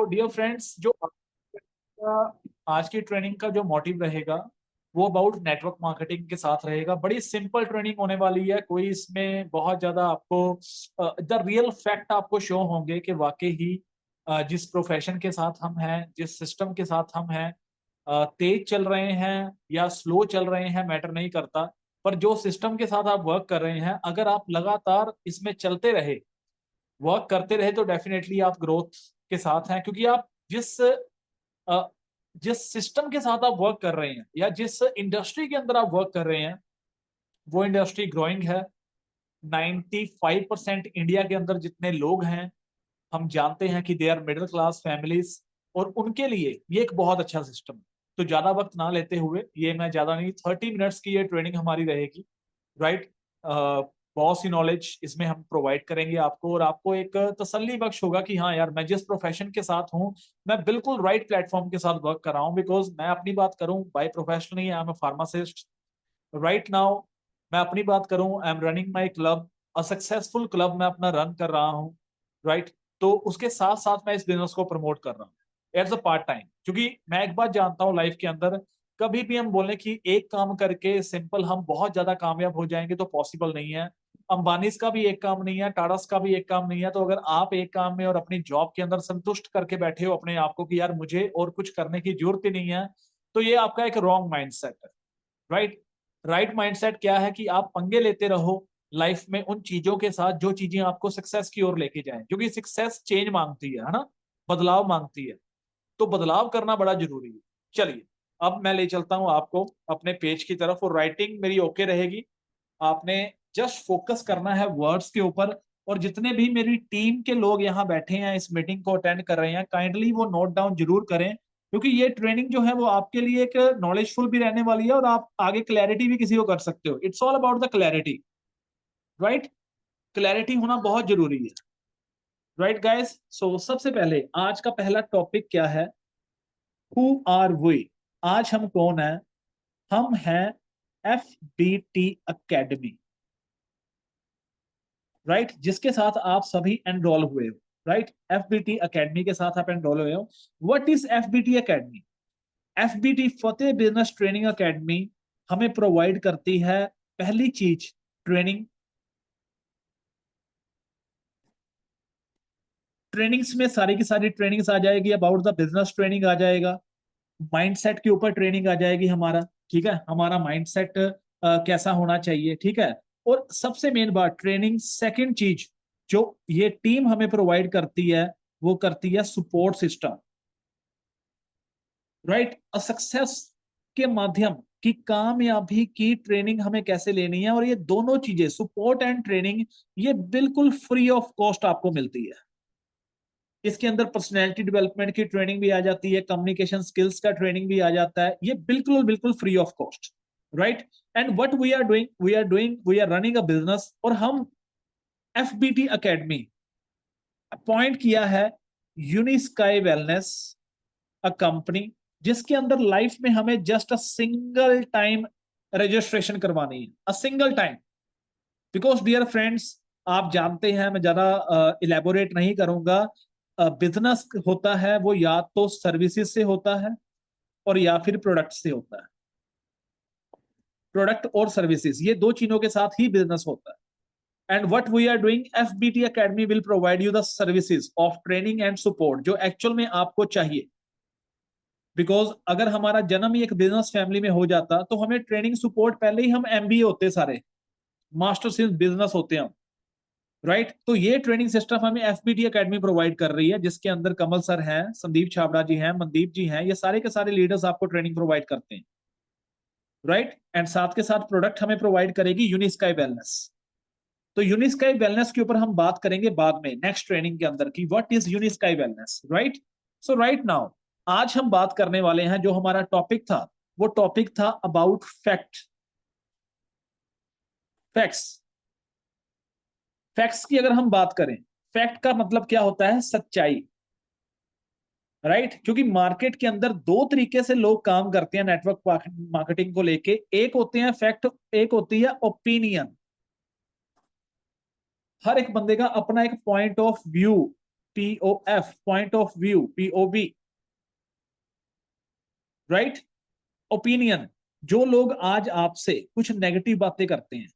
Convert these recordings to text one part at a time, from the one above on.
Dear friends, जो आज की ट्रेनिंग का जो मोटिव रहेगा वो अबाउट नेटवर्क मार्केटिंग के साथ रहेगा। बड़ी सिंपल ट्रेनिंग होने वाली है, कोई इसमें बहुत ज्यादा आपको द रियल फैक्ट आपको शो होंगे कि वाकई ही जिस प्रोफेशन के साथ हम हैं, जिस सिस्टम के साथ हम हैं, तेज चल रहे हैं या स्लो चल रहे हैं मैटर नहीं करता, पर जो सिस्टम के साथ आप वर्क कर रहे हैं, अगर आप लगातार इसमें चलते रहे, वर्क करते रहे, तो डेफिनेटली आप ग्रोथ के साथ हैं। क्योंकि आप अ, जिस सिस्टम के साथ आप वर्क कर रहे हैं या जिस इंडस्ट्री के अंदर आप वर्क कर रहे हैं, वो इंडस्ट्री ग्रोइंग है। 95% इंडिया के अंदर जितने लोग हैं, हम जानते हैं कि they are middle class families, और उनके लिए ये एक बहुत अच्छा सिस्टम है। तो ज्यादा वक्त ना लेते हुए, ये मैं ज्यादा नहीं, 30 मिनट्स की ये ट्रेनिंग हमारी रहेगी, राइट। बहुत सी नॉलेज इसमें हम प्रोवाइड करेंगे आपको, और आपको एक तसल्ली बख्श होगा कि हाँ यार, मैं जिस प्रोफेशन के साथ हूँ, मैं बिल्कुल राइट प्लेटफॉर्म के साथ वर्क कर रहा हूँ। बिकॉज मैं अपनी बात करूँ, by profession he I am a pharmacist right now. मैं अपनी बात करूँ, I am running my club, a successful club मैं अपना रन कर रहा हूँ, राइट। तो उसके साथ साथ मैं इस बिजनेस को प्रमोट कर रहा हूँ एज अ पार्ट टाइम। क्योंकि मैं एक बात जानता हूँ लाइफ के अंदर, कभी भी हम बोले कि एक काम करके सिंपल हम बहुत ज्यादा कामयाब हो जाएंगे, तो पॉसिबल नहीं है। अंबानीज का भी एक काम नहीं है, टाटास का भी एक काम नहीं है। तो अगर आप एक काम में और अपनी जॉब के अंदर संतुष्ट करके बैठे हो अपने आप को कि यार मुझे और कुछ करने की जरूरत ही नहीं है, तो ये आपका एक रॉन्ग माइंडसेट है, राइट। राइट माइंडसेट क्या है कि आप पंगे लेते रहो लाइफ में उन चीजों के साथ जो चीजें आपको सक्सेस की ओर लेके जाएं, क्योंकि सक्सेस चेंज मांगती है ना, बदलाव मांगती है। तो बदलाव करना बड़ा जरूरी है। चलिए, अब मैं ले चलता हूं आपको अपने पेज की तरफ, और राइटिंग मेरी ओके रहेगी। आपने जस्ट फोकस करना है वर्ड्स के ऊपर। और जितने भी मेरी टीम के लोग यहाँ बैठे हैं, इस मीटिंग को अटेंड कर रहे हैं, काइंडली वो नोट डाउन जरूर करें, क्योंकि ये ट्रेनिंग जो है वो आपके लिए एक नॉलेजफुल भी रहने वाली है, और आप आगे क्लैरिटी भी किसी को कर सकते हो। It's all about the clarity, right. Clarity होना बहुत जरूरी है, राइट गाइस। सो सबसे पहले आज का पहला टॉपिक क्या है? Who are we? आज हम कौन है? हम हैं F B T academy, right, जिसके साथ आप सभी एनरोल हुए हो, राइट। एफबीटी एकेडमी के साथ आप एनरोल हुए हो। What is FBT academy? FBT Fateh business training academy हमें प्रोवाइड करती है, पहली चीज, ट्रेनिंग। ट्रेनिंग्स में सारी की सारी ट्रेनिंग्स आ जाएगी, अबाउट द बिजनेस ट्रेनिंग आ जाएगा, माइंडसेट के ऊपर ट्रेनिंग आ जाएगी हमारा, ठीक है, हमारा माइंडसेट कैसा होना चाहिए, ठीक है। और सबसे मेन बात, ट्रेनिंग सेकंड चीज जो ये टीम हमें प्रोवाइड करती है, वो करती है सपोर्ट सिस्टम, राइट। सक्सेस के माध्यम की कामयाबी की ट्रेनिंग हमें कैसे लेनी है, और ये दोनों चीजें, सपोर्ट एंड ट्रेनिंग, ये बिल्कुल फ्री ऑफ कॉस्ट आपको मिलती है। इसके अंदर पर्सनैलिटी डेवलपमेंट की ट्रेनिंग भी आ जाती है, कम्युनिकेशन स्किल्स का ट्रेनिंग भी आ जाता है, ये बिल्कुल बिल्कुल free of cost, right. And what we are running a business, और हम एफबीटी एकेडमी अपॉइंट किया है यूनिस्काई वेलनेस, अ कंपनी, जिसके अंदर लाइफ में हमें just a single time registration करवानी है, a single time. Because dear friends, आप जानते हैं, मैं ज्यादा इलेबोरेट नहीं करूंगा। बिजनेस होता है वो या तो सर्विसेज से होता है और या फिर प्रोडक्ट से होता है। प्रोडक्ट और सर्विसेज, ये दो चीजों के साथ ही बिजनेस होता है। And what we are doing, FBT academy will provide you the services of training and support जो एक्चुअल में आपको चाहिए। बिकॉज अगर हमारा जन्म ही एक बिजनेस फैमिली में हो जाता, तो हमें ट्रेनिंग सपोर्ट, पहले ही हम एमबीए होते सारे, मास्टर्स इन बिजनेस होते हैं, राइट। तो ये ट्रेनिंग सिस्टम हमें एफबीटी एकेडमी प्रोवाइड कर रही है, जिसके अंदर कमल सर हैं, संदीप छाबड़ा जी हैं, मनदीप जी हैं, ये सारे के सारे लीडर्स आपको ट्रेनिंग प्रोवाइड करते हैं, राइट। एंड साथ के साथ प्रोडक्ट हमें प्रोवाइड करेगी यूनिस्काई वेलनेस। तो यूनिस्काई वेलनेस के ऊपर हम बात करेंगे बाद में, नेक्स्ट ट्रेनिंग के अंदर, की what is Unisky wellness, right. So right now, आज हम बात करने वाले हैं, जो हमारा टॉपिक था, वो टॉपिक था अबाउट फैक्ट, फैक्ट्स। फैक्ट्स की अगर हम बात करें, फैक्ट का मतलब क्या होता है? सच्चाई, राइट। क्योंकि मार्केट के अंदर दो तरीके से लोग काम करते हैं नेटवर्क मार्केटिंग को लेके, एक होते हैं फैक्ट, एक होती है ओपिनियन। हर एक बंदे का अपना एक point of view POF, point of view, POV, right. Opinion, जो लोग आज आपसे कुछ नेगेटिव बातें करते हैं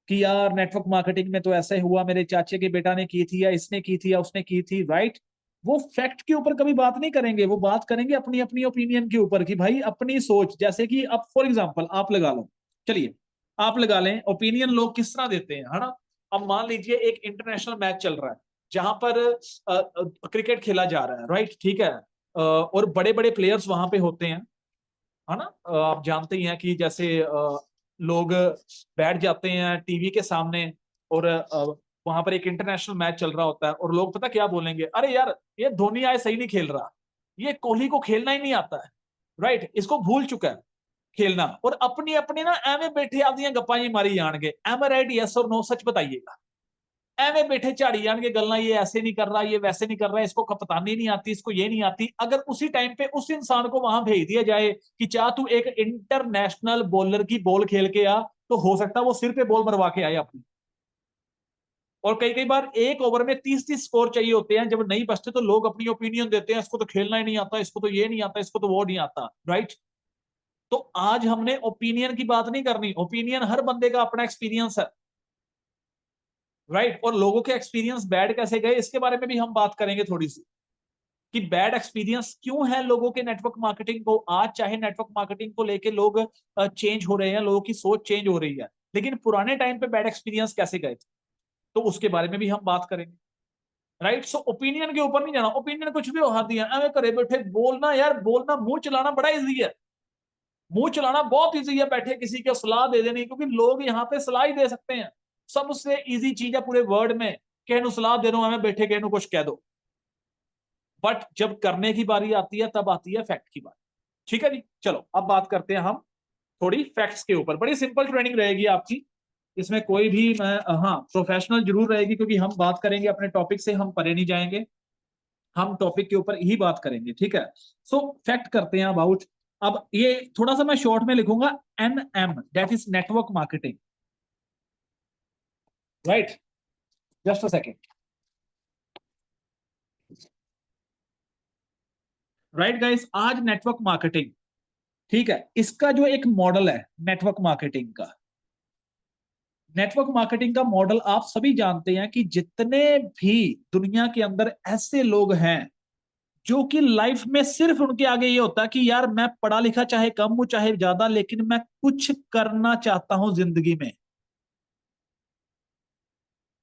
कि यार नेटवर्क मार्केटिंग में तो ऐसा ही हुआ, मेरे चाचे के बेटा ने की थी, या इसने की थी, या उसने की थी, राइट। वो फैक्ट के ऊपर कभी बात नहीं करेंगे, वो बात करेंगे अपनी अपनी ओपिनियन के ऊपर कि भाई अपनी सोच, जैसे कि अब फॉर एग्जांपल आप लगा लो, चलिए आप लगा लें ओपिनियन लोग किस तरह देते हैं, है ना। अब मान लीजिए एक इंटरनेशनल मैच चल रहा है जहां पर क्रिकेट खेला जा रहा है, राइट, ठीक है, और बड़े बड़े प्लेयर्स वहां पे होते हैं, है ना। आप जानते ही हैं कि जैसे लोग बैठ जाते हैं टीवी के सामने और वहां पर एक इंटरनेशनल मैच चल रहा होता है और लोग पता क्या बोलेंगे, अरे यार ये धोनी आए सही नहीं खेल रहा, ये कोहली को खेलना ही नहीं आता है, राइट, इसको भूल चुका है खेलना, और अपनी अपनी ना एवं बैठे आदि गप्पा ही मारी जाएंगे, एम राइट, यस और नो, सच बताइएगा। एवं बैठे झाड़ी जान के गल्ला, ये ऐसे नहीं कर रहा, ये वैसे नहीं कर रहा, इसको कप्तानी नहीं आती, इसको ये नहीं आती। अगर उसी टाइम पे उस इंसान को वहां भेज दिया जाए कि चाह तू एक इंटरनेशनल बॉलर की बॉल खेल के आ, तो हो सकता है वो सिर पे बॉल मरवा के आए अपनी। और कई कई बार एक ओवर में 30-30 स्कोर चाहिए होते हैं, जब नहीं बचते तो लोग अपनी ओपिनियन देते हैं, इसको तो खेलना ही नहीं आता, इसको तो ये नहीं आता, इसको तो वो नहीं आता, राइट। तो आज हमने ओपिनियन की बात नहीं करनी, ओपिनियन हर बंदे का अपना एक्सपीरियंस है, राइट। और लोगों के एक्सपीरियंस बैड कैसे गए इसके बारे में भी हम बात करेंगे थोड़ी सी, कि बैड एक्सपीरियंस क्यों है लोगों के नेटवर्क मार्केटिंग को। आज चाहे नेटवर्क मार्केटिंग को लेके लोग चेंज हो रहे हैं, लोगों की सोच चेंज हो रही है, लेकिन पुराने टाइम पे बैड एक्सपीरियंस कैसे गए थे, तो उसके बारे में भी हम बात करेंगे, राइट। सो ओपिनियन के ऊपर नहीं जाना, ओपिनियन कुछ भी हो दिया अरे करे बैठे बोलना, यार बोलना, मुंह चलाना बड़ा इजी है, मुंह चलाना बहुत इजी है, बैठे किसी को सलाह दे देनी, क्योंकि लोग यहाँ पे सलाह ही दे सकते हैं, सबसे इजी चीज है पूरे वर्ल्ड में, कहनु सलाह दे दो, हमें बैठे कहनु कुछ कह दो, बट जब करने की बारी आती है तब आती है फैक्ट की बात। ठीक है जी, चलो अब बात करते हैं हम थोड़ी फैक्ट्स के ऊपर। बड़ी सिंपल ट्रेनिंग रहेगी आपकी, इसमें कोई भी हाँ प्रोफेशनल जरूर रहेगी, क्योंकि हम बात करेंगे अपने टॉपिक से, हम परे नहीं जाएंगे, हम टॉपिक के ऊपर ही बात करेंगे, ठीक है। सो फैक्ट करते हैं अबाउट, अब ये थोड़ा सा मैं शॉर्ट में लिखूंगा, NM, that is network marketing, right. Just a second, right guys, आज नेटवर्क मार्केटिंग, ठीक है, इसका जो एक मॉडल है नेटवर्क मार्केटिंग का, नेटवर्क मार्केटिंग का मॉडल आप सभी जानते हैं कि जितने भी दुनिया के अंदर ऐसे लोग हैं जो कि लाइफ में सिर्फ उनके आगे ये होता है कि यार मैं पढ़ा लिखा चाहे कम हूं चाहे ज्यादा, लेकिन मैं कुछ करना चाहता हूं जिंदगी में,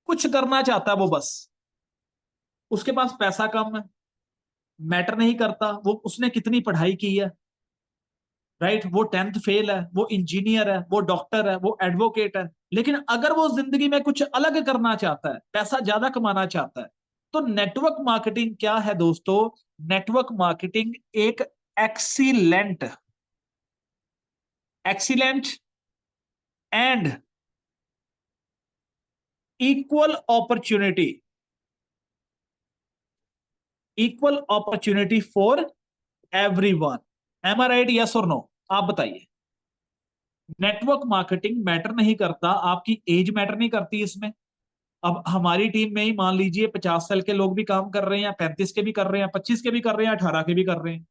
कुछ करना चाहता है वो बस, उसके पास पैसा कम है, मैटर नहीं करता वो उसने कितनी पढ़ाई की है, राइट, वो 10th फेल है, वो इंजीनियर है, वो डॉक्टर है, वो एडवोकेट है, लेकिन अगर वो जिंदगी में कुछ अलग करना चाहता है, पैसा ज्यादा कमाना चाहता है, तो नेटवर्क मार्केटिंग क्या है दोस्तों, नेटवर्क मार्केटिंग एक excellent, excellent and equal opportunity, equal opportunity for everyone. Am I right, yes और नो, आप बताइए। नेटवर्क मार्केटिंग मैटर नहीं करता, आपकी एज मैटर नहीं करती इसमें। अब हमारी टीम में ही मान लीजिए 50 साल के लोग भी काम कर रहे हैं, 35 के भी कर रहे हैं, 25 के भी कर रहे हैं, 18 के भी कर रहे हैं।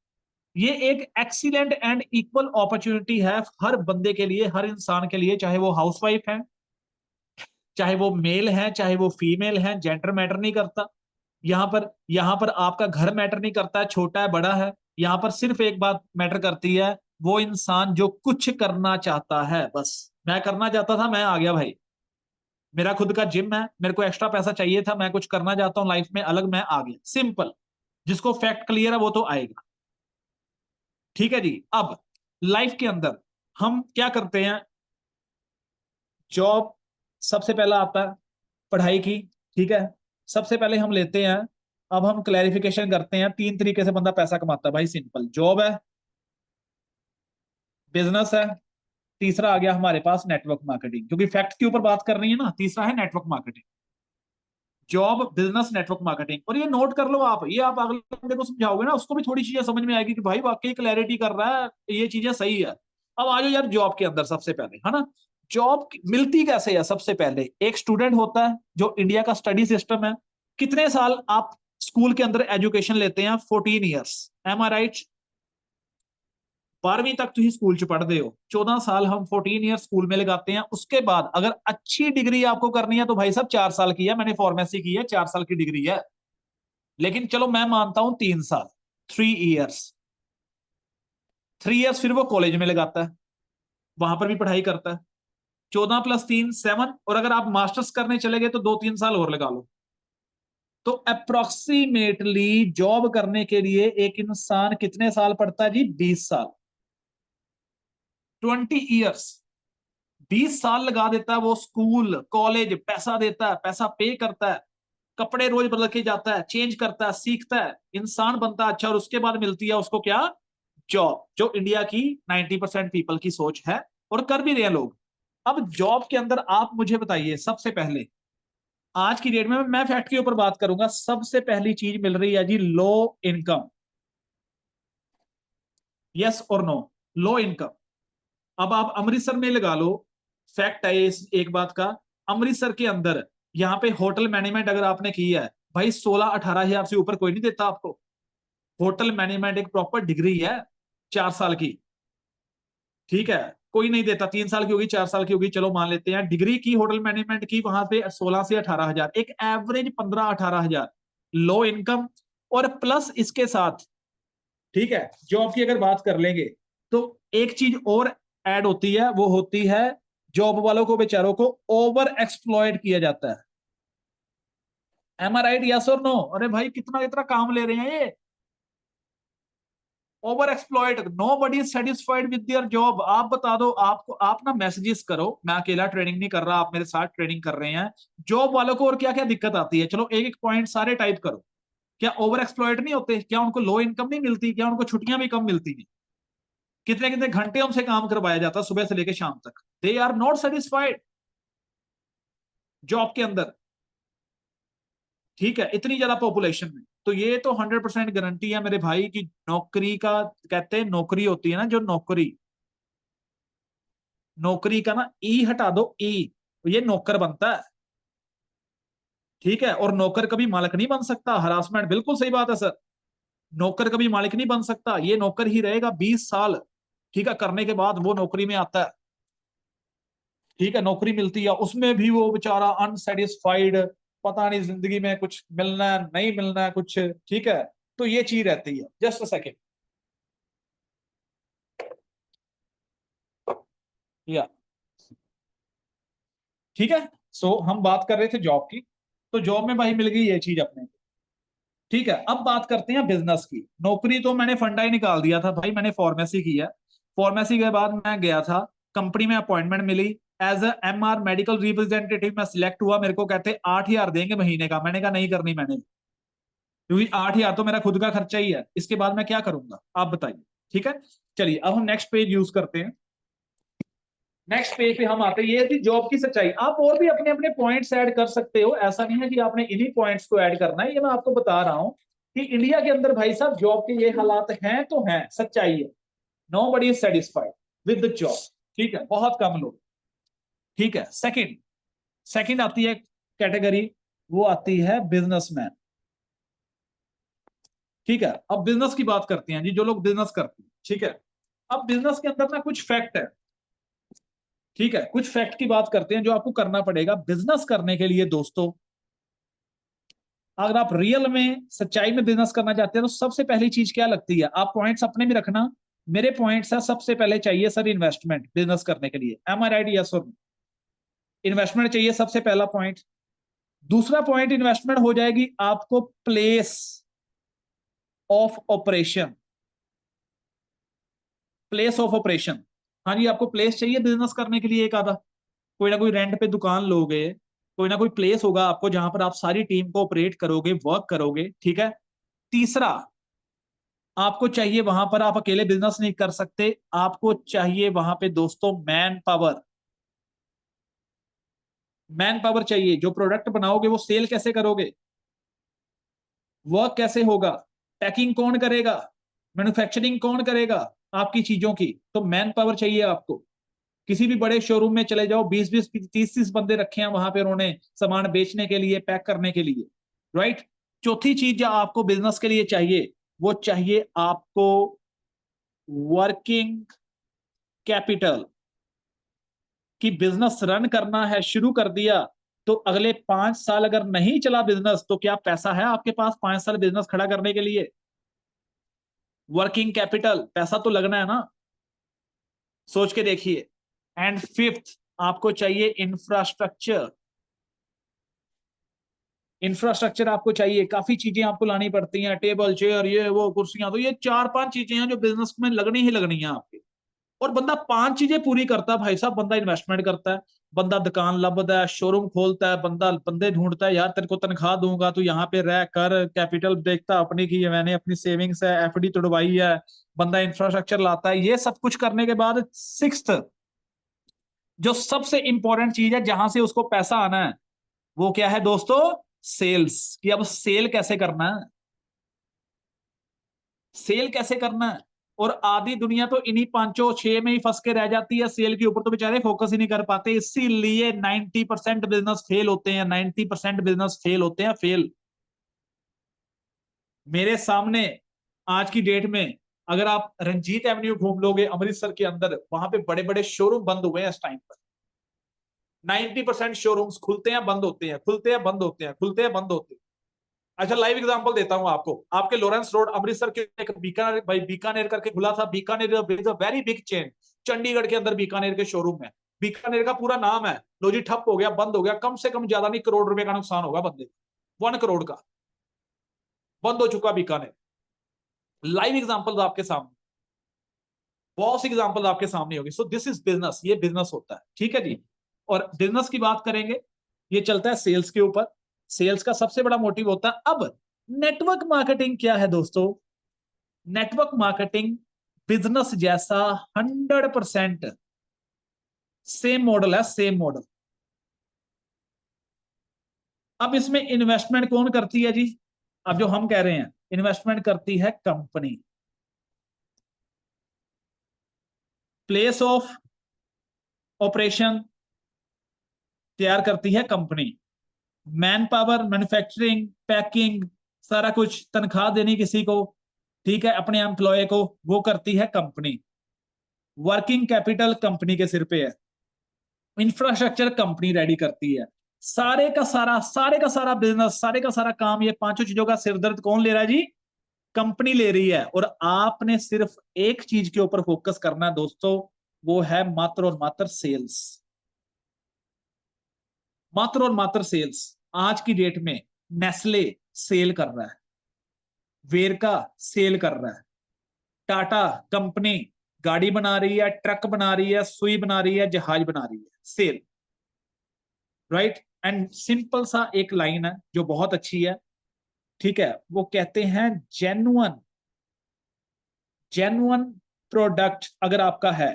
ये एक एक्सीलेंट एंड इक्वल अपॉर्चुनिटी है हर बंदे के लिए, हर इंसान के लिए, चाहे वो हाउसवाइफ है, चाहे वो मेल है, चाहे वो फीमेल है, जेंडर मैटर नहीं करता। यहाँ पर आपका घर मैटर नहीं करता है, छोटा है बड़ा है, यहाँ पर सिर्फ एक बात मैटर करती है, वो इंसान जो कुछ करना चाहता है बस। मैं करना चाहता था, मैं आ गया भाई, मेरा खुद का जिम है, मेरे को एक्स्ट्रा पैसा चाहिए था, मैं कुछ करना चाहता हूं लाइफ में अलग, मैं आ गया, सिंपल। जिसको फैक्ट क्लियर है वो तो आएगा, ठीक है जी। अब लाइफ के अंदर हम क्या करते हैं, जॉब सबसे पहला आता है, पढ़ाई की, ठीक है, सबसे पहले हम लेते हैं। अब हम क्लैरिफिकेशन करते हैं, 3 तरीके से बंदा पैसा कमाता है भाई, सिंपल, जॉब है, बिजनेस है, तीसरा आ गया हमारे पास नेटवर्क मार्केटिंग, क्योंकि फैक्ट के ऊपर बात कर रही है ना, तीसरा है network marketing, job, business, network marketing. और ये नोट कर लो आप, ये आप अगले बंदे को समझाओगे ना, उसको भी थोड़ी चीजें समझ में आएगी कि भाई वाकई क्लैरिटी कर रहा है, ये चीजें सही है। अब आ जाओ यार जॉब के अंदर, सबसे पहले, है ना, जॉब मिलती कैसे है। सबसे पहले एक स्टूडेंट होता है, जो इंडिया का स्टडी सिस्टम है, कितने साल आप स्कूल के अंदर एजुकेशन लेते हैं 14 ईयर्स, एम आई राइट? 12वीं तक तुम स्कूल च पढ़ते हो, 14 साल हम 14 ईयर स्कूल में लगाते हैं। उसके बाद अगर अच्छी डिग्री आपको करनी है तो भाई साहब 4 साल की है, मैंने फार्मेसी की है, 4 साल की डिग्री है। लेकिन चलो मैं मानता हूं 3 साल, 3 ईयर्स, 3 ईयर्स फिर वो कॉलेज में लगाता है, वहां पर भी पढ़ाई करता है। 14 + 3 7, और अगर आप मास्टर्स करने चले गए तो 2-3 साल और लगा लो। तो अप्रोक्सीमेटली जॉब करने के लिए एक इंसान कितने साल पढ़ता है जी? 20 साल, 20 ईयर्स। 20 साल लगा देता है वो, स्कूल कॉलेज पैसा देता है, पैसा पे करता है, कपड़े रोज बदल के जाता है, चेंज करता है, सीखता है, इंसान बनता है अच्छा, और उसके बाद मिलती है उसको क्या? जॉब, जो इंडिया की 90% पीपल की सोच है, और कर भी रहे हैं लोग। अब जॉब के अंदर आप मुझे बताइए, सबसे पहले आज की डेट में मैं फैक्ट के ऊपर बात करूंगा, सबसे पहली चीज मिल रही है जी लो इनकम। यस और नो? Low income. अब आप अमृतसर में लगा लो, फैक्ट है इस एक बात का, अमृतसर के अंदर यहाँ पे होटल मैनेजमेंट अगर आपने की है भाई, 16-18 हजार से ऊपर कोई नहीं देता आपको। होटल मैनेजमेंट एक प्रॉपर डिग्री है, 4 साल की, ठीक है? कोई नहीं देता, 3 साल की होगी, 4 साल की होगी, चलो मान लेते हैं डिग्री की होटल मैनेजमेंट की, वहां पे 16 से 18 हजार, एक एवरेज 15-18 हजार लो इनकम। और प्लस इसके साथ, ठीक है, जॉब की अगर बात कर लेंगे तो एक चीज और ऐड होती है, वो होती है जॉब वालों को, बेचारों को ओवर एक्सप्लॉयट किया जाता है। Am I right? यस और नो? अरे भाई कितना कितना काम ले रहे हैं ये, over exploit, nobody is satisfied with their job. आप बता दो, आपको आप ना मैसेजेस करो, मैं अकेला ट्रेनिंग नहीं कर रहा, आप मेरे साथ ट्रेनिंग कर रहे हैं, जॉब वालों को और क्या क्या दिक्कत आती है, चलो एक एक पॉइंट सारे टाइप करो। क्या ओवर एक्सप्लॉयट नहीं होते? क्या उनको लो इनकम नहीं मिलती? क्या उनको छुट्टियां भी कम मिलती हैं? कितने कितने घंटे उनसे काम करवाया जाता सुबह से लेकर शाम तक? They are not satisfied job के अंदर, ठीक है, इतनी ज्यादा पॉपुलेशन में। तो ये तो 100% गारंटी है मेरे भाई की नौकरी का, कहते हैं नौकरी होती है ना, जो नौकरी, नौकरी का ना ई हटा दो, ई, ये नौकर बनता है, ठीक है? और नौकर कभी मालिक नहीं बन सकता, हरासमेंट, बिल्कुल सही बात है सर। नौकर कभी मालिक नहीं बन सकता, ये नौकर ही रहेगा 20 साल, ठीक है, करने के बाद वो नौकरी में आता है, ठीक है, नौकरी मिलती है, उसमें भी वो बेचारा अनसेटिस्फाइड, पता नहीं जिंदगी में कुछ मिलना है नहीं मिलना है कुछ, ठीक है? तो ये चीज रहती है। जस्ट अ सेकेंड, या, ठीक है। सो हम बात कर रहे थे जॉब की, तो जॉब में भाई मिल गई ये चीज अपने, ठीक है। अब बात करते हैं बिजनेस की। नौकरी तो मैंने फंडा ही निकाल दिया था भाई, मैंने फार्मेसी की है, फार्मेसी के बाद मैं गया था कंपनी में, अपॉइंटमेंट मिली as a MR medical representative, मैं सिलेक्ट हुआ, मेरे को कहते 8 हजार देंगे महीने का, मैंने कहा नहीं करनी मैंने, क्योंकि 8 हजार तो मेरा खुद का खर्चा ही है, इसके बाद मैं क्या करूंगा आप बताइए, ठीक है? चलिए अब हम नेक्स्ट पेज यूज करते हैं। नेक्स्ट पेज पे हम आते हैं, ये थी जॉब की सच्चाई। आप और भी अपने अपने पॉइंट्स ऐड कर सकते हो, ऐसा नहीं है कि आपने इन्हीं पॉइंट्स को ऐड करना है, ये मैं आपको बता रहा हूं कि इंडिया के अंदर भाई साहब जॉब के ये हालात हैं तो हैं, सच्चाई है। Nobody is satisfied with the job, ठीक है, बहुत कम लोग, ठीक है। सेकंड, सेकंड आती है कैटेगरी, वो आती है बिजनेसमैन, ठीक है। अब बिजनेस की बात करते हैं जी, जो लोग बिजनेस करते हैं, ठीक है। अब बिजनेस के अंदर ना कुछ फैक्ट है, ठीक है, कुछ फैक्ट की बात करते हैं जो आपको करना पड़ेगा बिजनेस करने के लिए दोस्तों। अगर आप रियल में सच्चाई में बिजनेस करना चाहते हैं तो सबसे पहली चीज क्या लगती है, आप पॉइंट्स अपने भी रखना, मेरे पॉइंट्स है, सबसे पहले चाहिए सर इन्वेस्टमेंट बिजनेस करने के लिए, एम आई राइट? यस और? इन्वेस्टमेंट चाहिए सबसे पहला पॉइंट। दूसरा पॉइंट, इन्वेस्टमेंट हो जाएगी आपको place of operation, place of operation, हाँ जी, आपको प्लेस चाहिए बिजनेस करने के लिए एक आधा, कोई ना कोई रेंट पे दुकान लोगे, कोई ना कोई प्लेस होगा आपको जहां पर आप सारी टीम को ऑपरेट करोगे, वर्क करोगे, ठीक है। तीसरा, आपको चाहिए वहां पर, आप अकेले बिजनेस नहीं कर सकते, आपको चाहिए वहां पे दोस्तों मैन पावर, मैन पावर चाहिए। जो प्रोडक्ट बनाओगे वो सेल कैसे करोगे, वर्क कैसे होगा, पैकिंग कौन करेगा, मैन्युफैक्चरिंग कौन करेगा आपकी चीजों की, तो मैन पावर चाहिए आपको। किसी भी बड़े शोरूम में चले जाओ, 20-20 30-30 बंदे रखे हैं वहां पे, उन्होंने सामान बेचने के लिए, पैक करने के लिए, राइट? चौथी चीज जो आपको बिजनेस के लिए चाहिए, वो चाहिए आपको वर्किंग कैपिटल। कि बिजनेस रन करना है, शुरू कर दिया तो अगले 5 साल अगर नहीं चला बिजनेस, तो क्या पैसा है आपके पास 5 साल बिजनेस खड़ा करने के लिए? वर्किंग कैपिटल, पैसा तो लगना है ना, सोच के देखिए। एंड फिफ्थ, आपको चाहिए इंफ्रास्ट्रक्चर। इंफ्रास्ट्रक्चर आपको चाहिए, काफी चीजें आपको लानी पड़ती हैं, टेबल चेयर ये वो कुर्सियां, तो ये 4-5 चीजें हैं जो बिजनेस में लगनी ही लगनी है आपके। और बंदा 5 चीजें पूरी करता है भाई साहब, बंदा इन्वेस्टमेंट करता है, बंदा दुकान लबदा है, शोरूम खोलता है, बंदा बंदे ढूंढता है, यार तेरे को तनख्वाह दूंगा तो यहाँ पे रह कर, कैपिटल देखता अपनी की मैंने अपनी सेविंग्स है, एफडी तोड़वाई है, बंदा इंफ्रास्ट्रक्चर लाता है। ये सब कुछ करने के बाद सिक्स्थ, जो सबसे इंपॉर्टेंट चीज है जहां से उसको पैसा आना है, वो क्या है दोस्तों? सेल्स। कि अब सेल कैसे करना है, सेल कैसे करना है। और आधी दुनिया तो इन्हीं 5-6 में ही फंस के रह जाती है, सेल के ऊपर तो बेचारे फोकस ही नहीं कर पाते, इसीलिए 90% बिजनेस फेल होते हैं, 90% बिजनेस फेल होते हैं, फेल। मेरे सामने आज की डेट में अगर आप रंजीत एवेन्यू घूम लोगे अमृतसर के अंदर, वहां पे बड़े बड़े शोरूम बंद हुए हैं इस टाइम पर। 90% शोरूम्स खुलते हैं बंद होते हैं, खुलते हैं बंद होते हैं, खुलते हैं बंद होते हैं। अच्छा, लाइव एग्जांपल देता हूं आपको, आपके लॉरेंस रोड अमृतसर के एक बीकानेर, भाई बीकानेर करके खुला था, Bikaner is a very big chain, Chandigarh के अंदर बीकानेर के शोरूम है, बीकानेर का पूरा नाम है, लो जी ठप हो गया, बंद हो गया, कम से कम ज्यादा नहीं करोड़ रुपए का नुकसान होगा बंदे, 1 करोड़ का, बंद हो चुका बीकानेर। लाइव एग्जांपल आपके सामने, बहुत सी एग्जांपल आपके सामने होगी। सो दिस इज बिजनेस, ये बिजनेस होता है, ठीक है जी। और बिजनेस की बात करेंगे, ये चलता है सेल्स के ऊपर। सेल्स का सबसे बड़ा मोटिव होता है। अब नेटवर्क मार्केटिंग क्या है दोस्तों? नेटवर्क मार्केटिंग बिजनेस जैसा 100% सेम मॉडल है, सेम मॉडल। अब इसमें इन्वेस्टमेंट कौन करती है जी? अब जो हम कह रहे हैं, इन्वेस्टमेंट करती है कंपनी, प्लेस ऑफ ऑपरेशन तैयार करती है company, man power, manufacturing, packing, सारा कुछ, तनख्वाह देनी किसी को, ठीक है, अपने एम्प्लॉय को, वो करती है कंपनी। वर्किंग कैपिटल कंपनी के सिर पे है, इंफ्रास्ट्रक्चर कंपनी रेडी करती है। सारे का सारा बिजनेस, सारे का सारा काम, ये पांचों चीजों का सिरदर्द कौन ले रहा है जी? कंपनी ले रही है। और आपने सिर्फ एक चीज के ऊपर फोकस करना है दोस्तों, वो है मात्र और मात्र सेल्स। मात्र और मात्र सेल्स। आज की डेट में नेस्ले सेल कर रहा है, वेरका सेल कर रहा है, टाटा कंपनी गाड़ी बना रही है, ट्रक बना रही है, सुई बना रही है, जहाज बना रही है, सेल, राइट। एंड सिंपल सा एक लाइन है जो बहुत अच्छी है, ठीक है, वो कहते हैं जेन्युइन, जेन्युइन प्रोडक्ट अगर आपका है,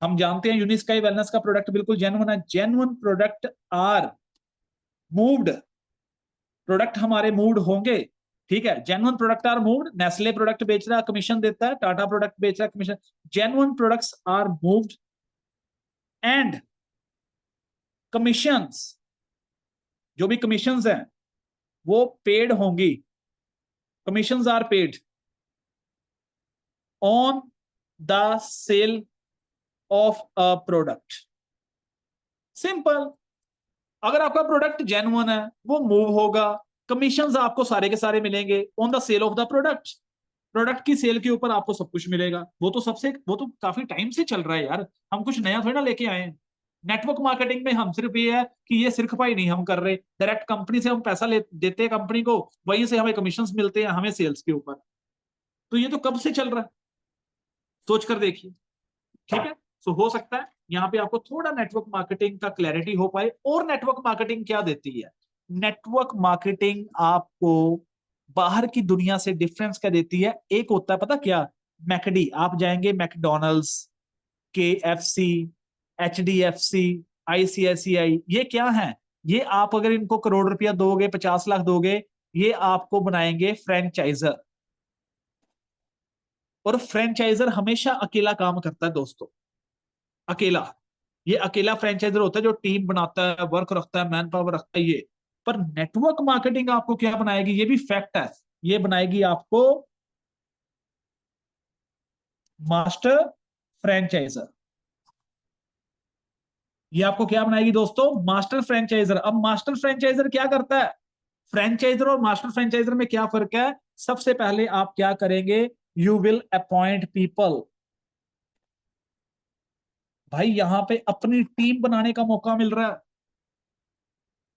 हम जानते हैं यूनिस्काई वेलनेस का प्रोडक्ट बिल्कुल जेन्युइन है, genuine product are moved, product हमारे मूव्ड होंगे, ठीक है, genuine product are moved. Nestle product बेच रहा है, कमीशन देता है, टाटा प्रोडक्ट बेच रहा है, commission. Genuine products are moved and commissions, जो भी कमीशंस हैं वो पेड होंगी, commissions are paid on the sale of a product. Simple. अगर आपका प्रोडक्ट जेन्युइन है, वो मूव होगा, कमीशंस आपको सारे के सारे मिलेंगे on the sale of the product. Product की सेल के ऊपर आपको सब कुछ मिलेगा। वो तो काफी टाइम से चल रहा है यार, हम कुछ नया थोड़ी ना लेके आए हैं। नेटवर्क मार्केटिंग में हम सिर्फ ये है कि ये सिरखपाई नहीं हम कर रहे, डायरेक्ट कंपनी से हम पैसा देते हैं कंपनी को, वहीं से हमें कमीशंस मिलते हैं हमें सेल्स के ऊपर। तो ये तो कब से चल रहा है, सोच कर देखिए, ठीक है। सो हो सकता है यहाँ पे आपको थोड़ा नेटवर्क मार्केटिंग का क्लैरिटी हो पाए। और नेटवर्क मार्केटिंग क्या देती है? नेटवर्क मार्केटिंग आपको बाहर की दुनिया से डिफरेंस क्या देती है? एक होता है पता क्या, मैकडी, आप जाएंगे मैकडोनल्ड्स, KFC, HDFC, ICICI, ये क्या है? ये आप अगर इनको करोड़ रुपया दोगे, 50 लाख दोगे, ये आपको बनाएंगे फ्रेंचाइजर। और फ्रेंचाइजर हमेशा अकेला काम करता है दोस्तों, अकेला। ये अकेला फ्रेंचाइजर होता है जो टीम बनाता है, वर्क रखता है, मैन पावर रखता है, ये पर नेटवर्क मार्केटिंग आपको क्या बनाएगी, ये भी फैक्ट है, ये बनाएगी आपको मास्टर फ्रेंचाइजर। ये आपको क्या बनाएगी दोस्तों, मास्टर फ्रेंचाइजर। अब मास्टर फ्रेंचाइजर क्या करता है, फ्रेंचाइजर और मास्टर फ्रेंचाइजर में क्या फर्क है, सबसे पहले आप क्या करेंगे, यू विल अपॉइंट पीपल। भाई यहां पे अपनी टीम बनाने का मौका मिल रहा है,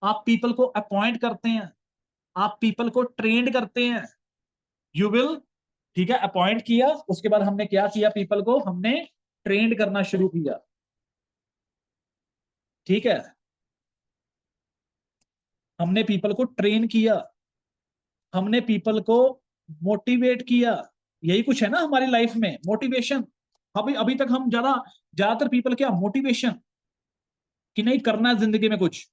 आप पीपल को अपॉइंट करते हैं, आप पीपल को ट्रेंड करते हैं, यू विल, ठीक है, अपॉइंट किया, उसके बाद हमने क्या किया, पीपल को हमने ट्रेंड करना शुरू किया, ठीक है, हमने पीपल को ट्रेन किया, हमने पीपल को मोटिवेट किया। यही कुछ है ना हमारी लाइफ में, मोटिवेशन। अभी अभी तक हम ज्यादातर पीपल क्या, मोटिवेशन, कि नहीं करना है जिंदगी में कुछ,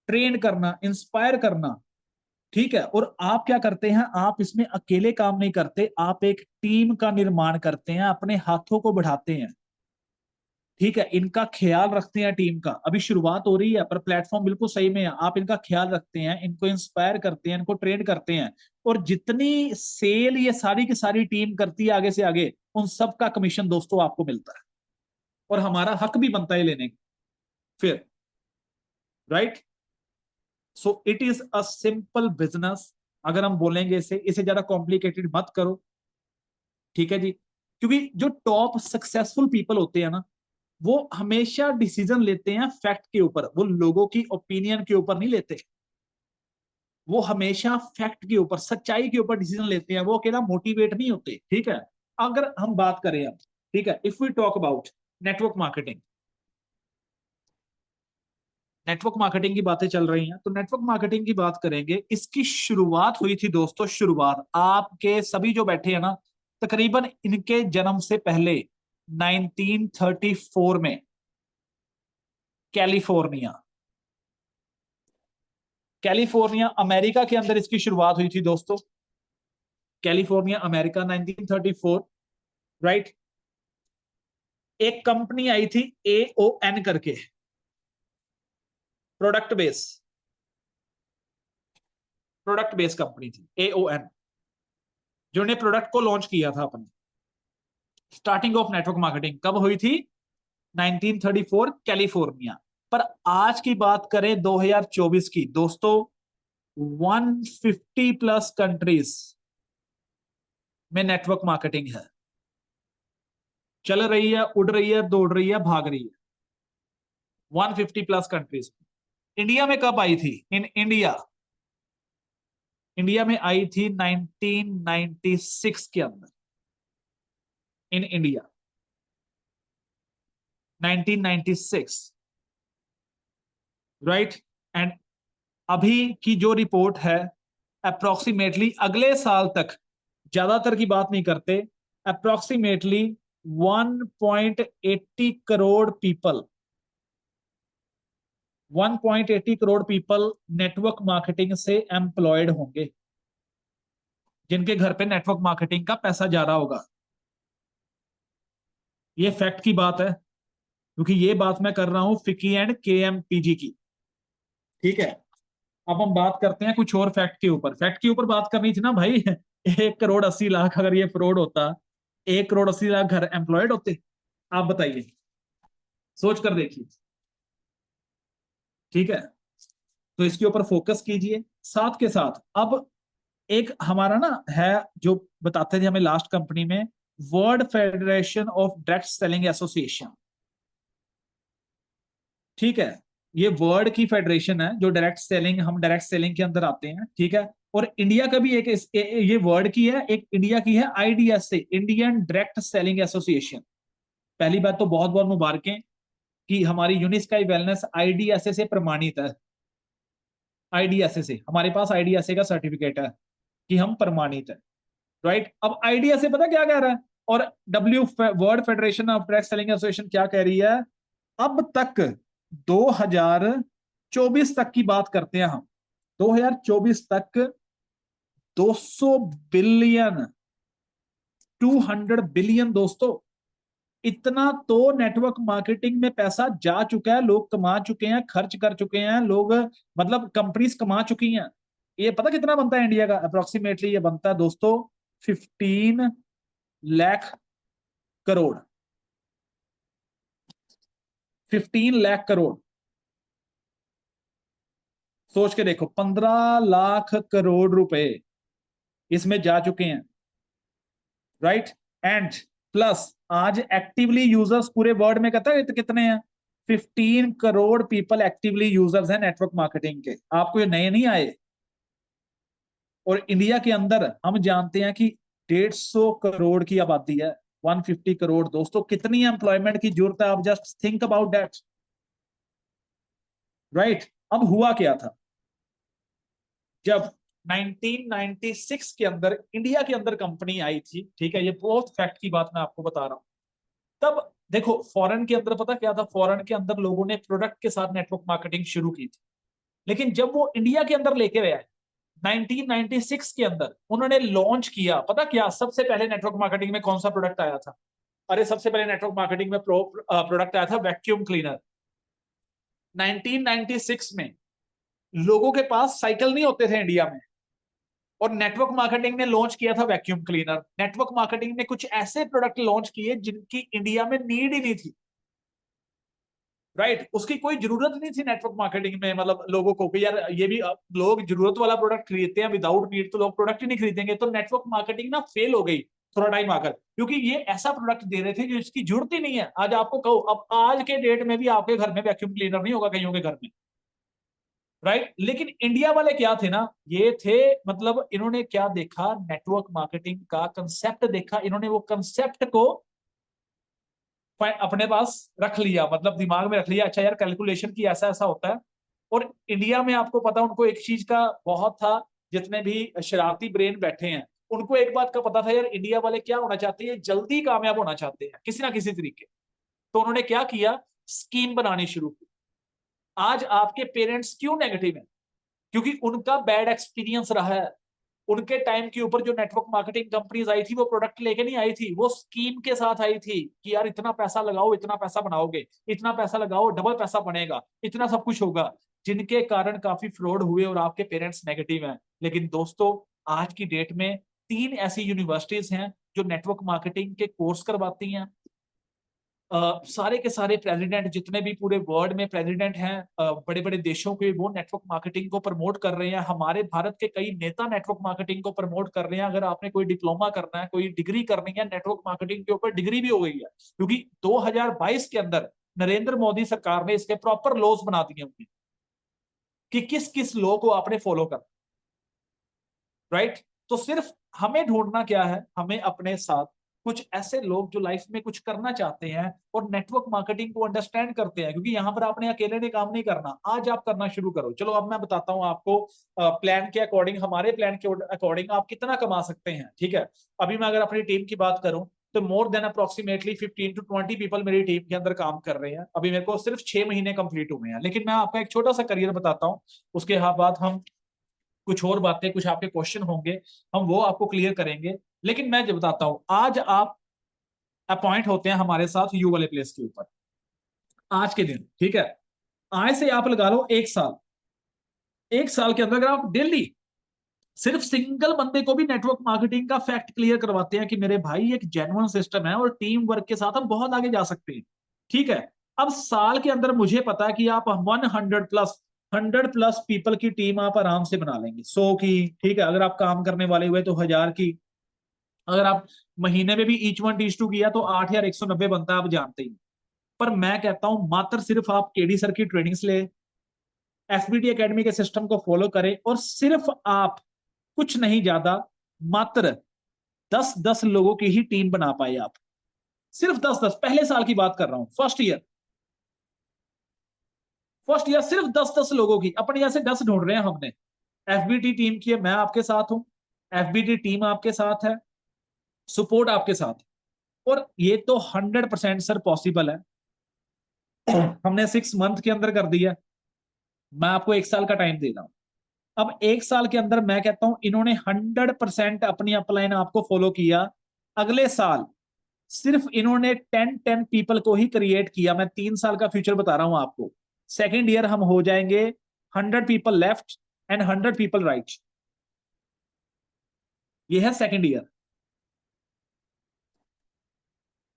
ट्रेन करना, इंस्पायर करना, ठीक है। और आप क्या करते हैं, आप इसमें अकेले काम नहीं करते, आप एक टीम का निर्माण करते हैं, अपने हाथों को बढ़ाते हैं, ठीक है, इनका ख्याल रखते हैं, टीम का अभी शुरुआत हो रही है पर प्लेटफॉर्म बिल्कुल सही में है, आप इनका ख्याल रखते हैं, इनको इंस्पायर करते हैं, इनको ट्रेन करते हैं, और जितनी सेल ये सारी की सारी टीम करती है आगे से आगे, उन सब का कमीशन दोस्तों आपको मिलता है, और हमारा हक भी बनता है लेने का फिर, right. So it is a simple business. अगर हम बोलेंगे इसे ज्यादा कॉम्प्लिकेटेड मत करो, ठीक है जी, क्योंकि जो टॉप सक्सेसफुल पीपल होते हैं ना, वो हमेशा डिसीजन लेते हैं फैक्ट के ऊपर, वो लोगों की ओपिनियन के ऊपर नहीं लेते, वो हमेशा फैक्ट के ऊपर, सच्चाई के ऊपर डिसीजन लेते हैं, वो अकेला मोटिवेट नहीं होते, ठीक है। अगर हम बात करें अब, ठीक है, if we talk about network marketing, network marketing की बातें चल रही हैं, तो नेटवर्क मार्केटिंग की बात करेंगे, इसकी शुरुआत हुई थी दोस्तों, शुरुआत आपके सभी जो बैठे हैं ना, तकरीबन इनके जन्म से पहले 1934 में कैलिफोर्निया, कैलिफोर्निया अमेरिका के अंदर इसकी शुरुआत हुई थी दोस्तों, कैलिफोर्निया अमेरिका 1934, राइट। एक कंपनी आई थी AON करके, product base, product base company थी AON, जिन्होंने प्रोडक्ट को लॉन्च किया था अपने। स्टार्टिंग ऑफ नेटवर्क मार्केटिंग कब हुई थी, 1934 कैलिफोर्निया। पर आज की बात करें 2024 की दोस्तों, 150 प्लस कंट्रीज में नेटवर्क मार्केटिंग है, चल रही है, उड़ रही है, दौड़ रही है, भाग रही है, 150 प्लस कंट्रीज। इंडिया में कब आई थी, इन इंडिया, इंडिया में आई थी 1996 के अंदर, इन इंडिया 1996, राइट। एंड अभी की जो रिपोर्ट है, अप्रोक्सीमेटली अगले साल तक, ज्यादातर की बात नहीं करते, approximately 1.80 crore people, 1.80 crore people network marketing से एम्प्लॉयड होंगे, जिनके घर पे नेटवर्क मार्केटिंग का पैसा जा रहा होगा। ये फैक्ट की बात है, क्योंकि ये बात मैं कर रहा हूं फिकी एंड KMPG की, ठीक है। अब हम बात करते हैं कुछ और फैक्ट के ऊपर, फैक्ट के ऊपर बात करनी थी ना भाई 1 करोड़ 80 लाख अगर ये फ्रॉड होता, 1 करोड़ 80 लाख घर एम्प्लॉयड होते, आप बताइए, सोच कर देखिए, ठीक है। तो इसके ऊपर फोकस कीजिए, साथ के साथ अब एक हमारा ना है, जो बताते थे हमें लास्ट कंपनी में, world federation of direct selling association, ठीक है। ये वर्ल्ड की फेडरेशन है, जो डायरेक्ट सेलिंग, हम डायरेक्ट सेलिंग के अंदर आते हैं, ठीक है। और इंडिया का भी एक ये वर्ल्ड की है, एक इंडिया की है, IDSA, Indian direct selling association. पहली बात तो बहुत बहुत मुबारकें कि हमारी यूनिस्काई वेलनेस IDSA से प्रमाणित है, IDSA से हमारे पास IDSA का सर्टिफिकेट है कि हम प्रमाणित है, राइट। अब IDSA पता क्या कह रहा है, और world federation of direct selling association क्या कह रही है, अब तक 2024 तक की बात करते हैं हम, 2024 तक 200 बिलियन, 200 बिलियन दोस्तों, इतना तो नेटवर्क मार्केटिंग में पैसा जा चुका है, लोग कमा चुके हैं, खर्च कर चुके हैं लोग, मतलब कंपनीज कमा चुकी हैं। ये पता कितना बनता है इंडिया का? अप्रोक्सीमेटली ये बनता है दोस्तों 15 लाख करोड़। 15 लाख करोड़। सोच के देखो, 15 लाख करोड़ रुपए इसमें जा चुके हैं, राइट। एंड प्लस आज एक्टिवली यूजर्स पूरे वर्ल्ड में कहता है कितने हैं? 15 करोड़ पीपल एक्टिवली यूजर्स हैं नेटवर्क मार्केटिंग के। आपको ये नए नहीं आए। और इंडिया के अंदर हम जानते हैं कि 150 करोड़ की आबादी है। 150 करोड़ दोस्तों, कितनी एम्प्लॉयमेंट की जरूरत है? आप just think about that, right. अब हुआ क्या था, जब 1996 के अंदर इंडिया के अंदर कंपनी आई थी, ठीक है, ये बहुत फैक्ट की बात मैं आपको बता रहा हूं। तब देखो, फॉरेन के अंदर पता क्या था? फॉरेन के अंदर लोगों ने प्रोडक्ट के साथ नेटवर्क मार्केटिंग शुरू की थी। लेकिन जब वो इंडिया के अंदर लेके आए 1996 के अंदर, उन्होंने लॉन्च किया, पता क्या सबसे पहले नेटवर्क मार्केटिंग में कौन सा प्रोडक्ट आया था? अरे सबसे पहले नेटवर्क मार्केटिंग में प्रोडक्ट आया था वैक्यूम क्लीनर। 1996 में लोगों के पास साइकिल नहीं होते थे इंडिया में, और नेटवर्क मार्केटिंग ने लॉन्च किया था वैक्यूम क्लीनर। नेटवर्क मार्केटिंग ने कुछ ऐसे प्रोडक्ट लॉन्च किए जिनकी इंडिया में नीड ही नहीं थी, राइट। उसकी कोई जरूरत नहीं थी नेटवर्क मार्केटिंग में, मतलब लोगों को कि यार ये भी लोग जरूरत वाला प्रोडक्ट खरीदते हैं, विदाउट नीड तो लोग प्रोडक्ट ही नहीं खरीदेंगे। तो नेटवर्क मार्केटिंग ना फेल हो गई थोड़ा टाइम आकर, क्योंकि ये ऐसा प्रोडक्ट दे रहे थे जो इसकी जरूरत ही नहीं है। आज आपको कहो, अब आज के डेट में भी आपके घर में वैक्यूम क्लीनर नहीं होगा कईयों के घर में, राइट। लेकिन इंडिया वाले क्या थे ना, ये थे, मतलब इन्होंने क्या देखा, नेटवर्क मार्केटिंग का कंसेप्ट देखा, इन्होंने वो कंसेप्ट को अपने पास रख लिया, मतलब दिमाग में रख लिया, अच्छा यार कैलकुलेशन की ऐसा ऐसा होता है। और इंडिया में आपको पता, उनको एक चीज का बहुत था, जितने भी शरारती ब्रेन बैठे हैं, उनको एक बात का पता था, यार इंडिया वाले क्या होना चाहते हैं, जल्दी कामयाब होना चाहते हैं किसी ना किसी तरीके। तो उन्होंने क्या किया, स्कीम बनानी शुरू की। आज आपके पेरेंट्स क्यों नेगेटिव है? क्योंकि उनका बैड एक्सपीरियंस रहा है। उनके टाइम के ऊपर जो नेटवर्क मार्केटिंग कंपनीज आई थी, वो प्रोडक्ट लेके नहीं आई थी, वो स्कीम के साथ आई थी कि यार इतना पैसा लगाओ, इतना पैसा बनाओगे, इतना पैसा लगाओ, डबल पैसा बनेगा, इतना सब कुछ होगा, जिनके कारण काफी फ्रॉड हुए और आपके पेरेंट्स नेगेटिव हैं। लेकिन दोस्तों, आज की डेट में 3 ऐसी यूनिवर्सिटीज हैं जो नेटवर्क मार्केटिंग के कोर्स करवाती हैं। सारे के सारे प्रेसिडेंट, जितने भी पूरे वर्ल्ड में प्रेसिडेंट हैं बड़े बड़े देशों के, वो नेटवर्क मार्केटिंग को प्रमोट कर रहे हैं। हमारे भारत के कई नेता नेटवर्क मार्केटिंग को प्रमोट कर रहे हैं। अगर आपने कोई डिप्लोमा करना है, कोई डिग्री करनी है नेटवर्क मार्केटिंग के ऊपर, डिग्री भी हो गई है, क्योंकि 2022 के अंदर नरेंद्र मोदी सरकार ने इसके प्रॉपर लॉज बना दिए होंगे कि किस किस लॉ को आपने फॉलो करना, राइट। तो सिर्फ हमें ढूंढना क्या है, हमें अपने साथ कुछ ऐसे लोग जो लाइफ में कुछ करना चाहते हैं और नेटवर्क मार्केटिंग को अंडरस्टैंड करते हैं, क्योंकि यहां पर आपने अकेले ने काम नहीं करना, आज आप करना शुरू करो। चलो अब मैं बताता हूं आपको प्लान के अकॉर्डिंग, हमारे प्लान के अकॉर्डिंग आप कितना कमा सकते हैं, ठीक है। अभी मैं अगर अपनी टीम की बात करूं, तो more than approximately 15 to 20 people मेरी टीम के अंदर काम कर रहे हैं। अभी मेरे को सिर्फ 6 महीने कंप्लीट हुए हैं, लेकिन मैं आपका एक छोटा सा करियर बताता हूँ। उसके बाद हम कुछ और बातें, कुछ आपके क्वेश्चन होंगे, हम वो आपको क्लियर करेंगे। लेकिन मैं जब बताता हूं, आज आप अपॉइंट होते हैं हमारे साथ यू वाले प्लेस के ऊपर, आज के दिन, ठीक है। आज से आप लगा लो 1 साल, 1 साल के अंदर अगर आप डेली सिर्फ सिंगल बंदे को भी नेटवर्क मार्केटिंग का फैक्ट क्लियर करवाते हैं कि मेरे भाई एक जेन्युइन सिस्टम है और टीम वर्क के साथ हम बहुत आगे जा सकते हैं, ठीक है। अब साल के अंदर मुझे पता है कि आप 100 प्लस पीपल की टीम आप आराम से बना लेंगे, 100 की, ठीक है। अगर आप काम करने वाले हुए तो 1000 की। अगर आप महीने में भी ईच 1 टीच 2 किया तो 8190 बनता है, आप जानते ही। पर मैं कहता हूं, मात्र सिर्फ आप केडी सर की ट्रेनिंग्स ले, एफबीटी एकेडमी के सिस्टम को फॉलो करें, और सिर्फ आप कुछ नहीं ज्यादा, मात्र 10-10 लोगों की ही टीम बना पाए आप। सिर्फ 10-10, पहले साल की बात कर रहा हूं, फर्स्ट ईयर सिर्फ 10-10 लोगों की, अपने यहां से 10 ढूंढ रहे हैं हमने। एफबीटी टीम की है, मैं आपके साथ हूं, एफबीटी टीम आपके साथ है, सपोर्ट आपके साथ। और ये तो 100% सर पॉसिबल है। हमने 6 मंथ के अंदर कर दिया, मैं आपको 1 साल का टाइम दे रहा हूं। अब 1 साल के अंदर मैं कहता हूं, इन्होंने 100% अपनी अपलाइन आपको फॉलो किया। अगले साल सिर्फ इन्होंने 10 पीपल को ही क्रिएट किया। मैं 3 साल का फ्यूचर बता रहा हूं आपको। सेकेंड ईयर हम हो जाएंगे 100 people left and 100 people right. ये है सेकेंड ईयर।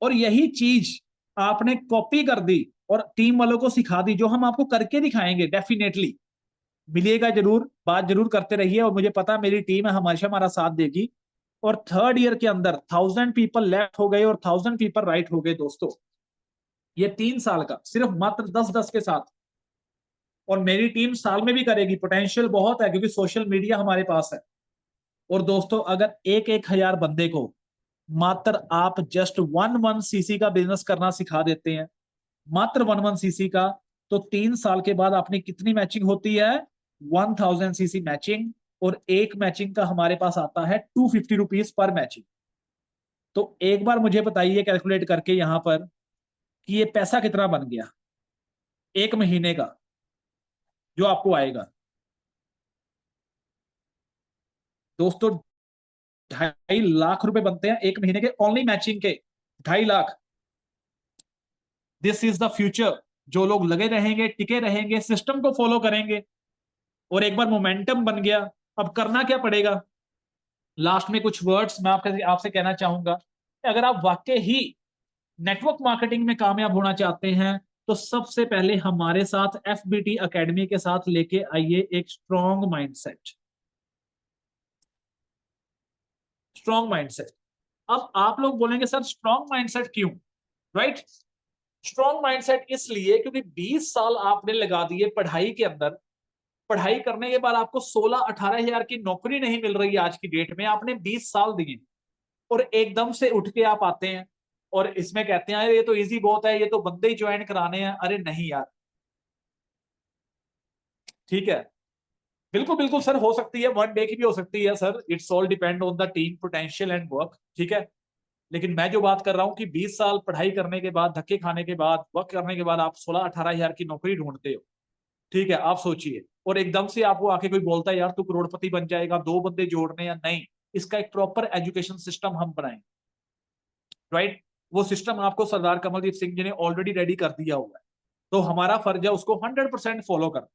और यही चीज आपने कॉपी कर दी और टीम वालों को सिखा दी, जो हम आपको करके दिखाएंगे डेफिनेटली। मिलिएगा जरूर, बात जरूर करते रहिए, और मुझे पता मेरी टीम है हमेशा हमारा साथ देगी। और थर्ड ईयर के अंदर 1000 पीपल लेफ्ट हो गए और 1000 पीपल राइट हो गए दोस्तों। ये 3 साल का सिर्फ मात्र 10-10 के साथ। और मेरी टीम साल में भी करेगी, पोटेंशियल बहुत है क्योंकि सोशल मीडिया हमारे पास है। और दोस्तों अगर एक एक हजार बंदे को मात्र आप जस्ट 1-1 सीसी का बिजनेस करना सिखा देते हैं, मात्र 1-1 सीसी का, तो 3 साल के बाद अपनी कितनी मैचिंग होती है? 1000 सीसी मैचिंग। और एक मैचिंग का हमारे पास आता है 250 रुपीज पर मैचिंग। तो एक बार मुझे बताइए कैलकुलेट करके यहां पर कि ये पैसा कितना बन गया एक महीने का जो आपको आएगा। दोस्तों 2.5 लाख रुपए बनते हैं एक महीने के, ओनली मैचिंग के 2.5 lakh. This is the future. जो लोग लगे रहेंगे, टिके रहेंगे, सिस्टम को फॉलो करेंगे, और एक बार मोमेंटम बन गया, अब करना क्या पड़ेगा? लास्ट में कुछ वर्ड्स मैं आपसे कहना चाहूंगा कि अगर आप वाकई ही नेटवर्क मार्केटिंग में कामयाब होना चाहते हैं तो सबसे पहले हमारे साथ एफबीटी एकेडमी के साथ लेके आइए एक स्ट्रॉन्ग माइंडसेट। Strong mindset. अब आप लोग बोलेंगे सर स्ट्रॉन्ग माइंडसेट क्यों? राइट। स्ट्रॉन्ग माइंडसेट इसलिए क्योंकि 20 साल आपने लगा दिए पढ़ाई के अंदर। पढ़ाई करने के बाद आपको 16-18 हजार की नौकरी नहीं मिल रही आज की डेट में, आपने 20 साल दिए, और एकदम से उठ के आप आते हैं और इसमें कहते हैं ये तो इजी बहुत है, ये तो बंदे ही ज्वाइन कराने हैं। अरे नहीं यार, ठीक है, बिल्कुल बिल्कुल सर, हो सकती है 1 डे की भी हो सकती है sir, it's all depend on the team potential and work, ठीक है। लेकिन मैं जो बात कर रहा हूं कि 20 साल पढ़ाई करने के बाद, धक्के खाने के बाद, वर्क करने के बाद आप 16-18 हजार की नौकरी ढूंढते हो, ठीक है। आप सोचिए, और एकदम से आपको आके कोई बोलता है यार तू करोड़पति बन जाएगा, 2 बंदे जोड़ने या नहीं। इसका एक प्रॉपर एजुकेशन सिस्टम हम बनाएं, राइट। वो सिस्टम आपको सरदार कमलदीप सिंह जी ने ऑलरेडी रेडी कर दिया हुआ है, तो हमारा फर्ज है उसको 100% फॉलो करना,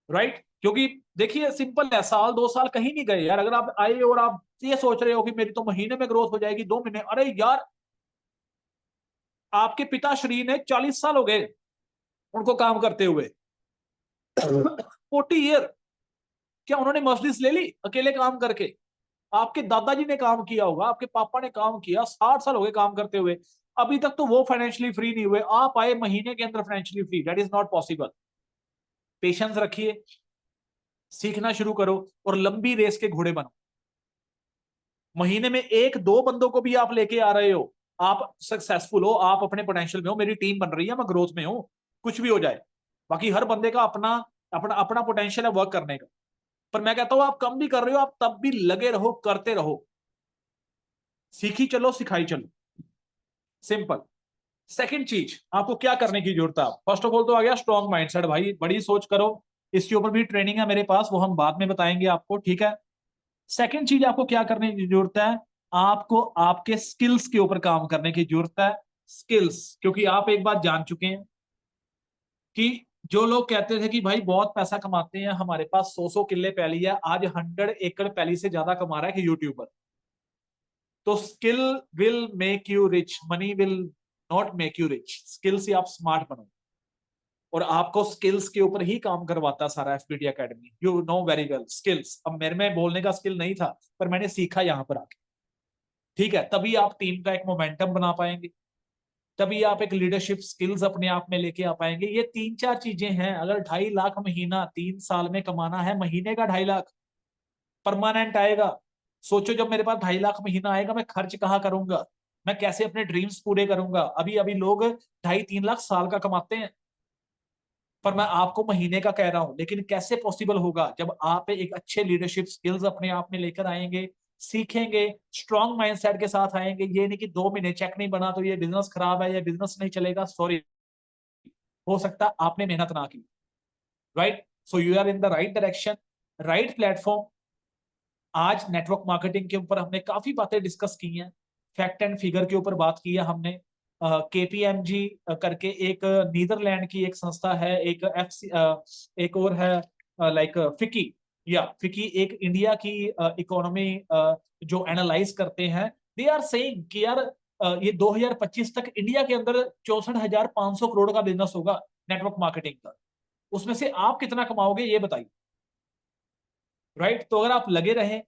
राइट। क्योंकि देखिए सिंपल है, साल 2 साल कहीं नहीं गए यार। अगर आप आए और आप ये सोच रहे हो कि मेरी तो महीने में ग्रोथ हो जाएगी, 2 महीने, अरे यार आपके पिताश्री ने 40 साल हो गए उनको काम करते हुए। 40 ईयर। क्या उन्होंने मर्सिडीज ले ली अकेले काम करके? आपके दादाजी ने काम किया होगा, आपके पापा ने काम किया, 60 साल हो गए काम करते हुए, अभी तक तो वो फाइनेंशियली फ्री नहीं हुए, आप आए महीने के अंदर financially free. That is not possible. Patience रखिए, सीखना शुरू करो, और लंबी रेस के घोड़े बनो। महीने में 1-2 बंदों को भी आप लेके आ रहे हो, आप सक्सेसफुल हो, आप अपने पोटेंशियल में हो, मेरी टीम बन रही है, मैं ग्रोथ में हूं, कुछ भी हो जाए। बाकी हर बंदे का अपना अपना अपना पोटेंशियल है वर्क करने का। पर मैं कहता हूं आप कम भी कर रहे हो, आप तब भी लगे रहो, करते रहो, सीखी चलो, सिखाई चलो, सिंपल। सेकंड चीज आपको क्या करने की जरूरत है? फर्स्ट ऑफ ऑल तो आ गया स्ट्रॉन्ग माइंडसेट, भाई बड़ी सोच करो। इसके ऊपर भी ट्रेनिंग है मेरे पास, वो हम बाद में बताएंगे आपको, ठीक है। सेकंड चीज आपको क्या करने की जरूरत है? आपको आपके स्किल्स के ऊपर काम करने की जरूरत है। स्किल्स, क्योंकि आप एक बात जान चुके हैं कि जो लोग कहते थे कि भाई बहुत पैसा कमाते हैं, हमारे पास 100 किले पैली है, आज 100 एकड़ पैली से ज्यादा कमा रहा है कि यूट्यूबर। तो skill will make you rich, money will not make you rich. Skill से आप स्मार्ट बनो, और आपको स्किल्स के ऊपर ही काम करवाता सारा FPT academy, you know very well. Skills, अब मेरे में बोलने का स्किल नहीं था, पर मैंने सीखा यहां पर आके, ठीक है। तभी आप टीम का एक मोमेंटम बना पाएंगे, तभी आप एक लीडरशिप स्किल्स अपने आप में लेके आ पाएंगे। ये 3-4 चीजें हैं। अगर 2.5 लाख महीना 3 साल में कमाना है, महीने का 2.5 लाख परमानेंट आएगा। सोचो जब मेरे पास 2.5 लाख महीना आएगा, मैं खर्च कहाँ करूंगा? मैं कैसे अपने ड्रीम्स पूरे करूंगा? अभी अभी लोग 2.5-3 लाख साल का कमाते हैं, पर मैं आपको महीने का कह रहा हूं। लेकिन कैसे पॉसिबल होगा? जब आप एक अच्छे लीडरशिप स्किल्स अपने आप में लेकर आएंगे, सीखेंगे, स्ट्रॉन्ग माइंडसेट के साथ आएंगे। ये नहीं कि 2 महीने चेक नहीं बना तो ये बिजनेस खराब है, ये बिजनेस नहीं चलेगा। सॉरी, हो सकता है आपने मेहनत ना की, right. So you are in the right direction, right platform. आज नेटवर्क मार्केटिंग के ऊपर हमने काफी बातें डिस्कस की हैं, फैक्ट एंड फिगर के ऊपर बात की है हमने। KPMG करके एक नीदरलैंड की एक संस्था है, एक और है लाइक फिकी, या फिकी एक इंडिया की इकोनॉमी जो एनालाइज करते हैं। दे आर सेइंग कि यार ये 2025 तक इंडिया के अंदर 64,500 करोड़ का बिजनेस होगा नेटवर्क मार्केटिंग का। उसमें से आप कितना कमाओगे ये बताइए, राइट? तो अगर आप लगे रहे,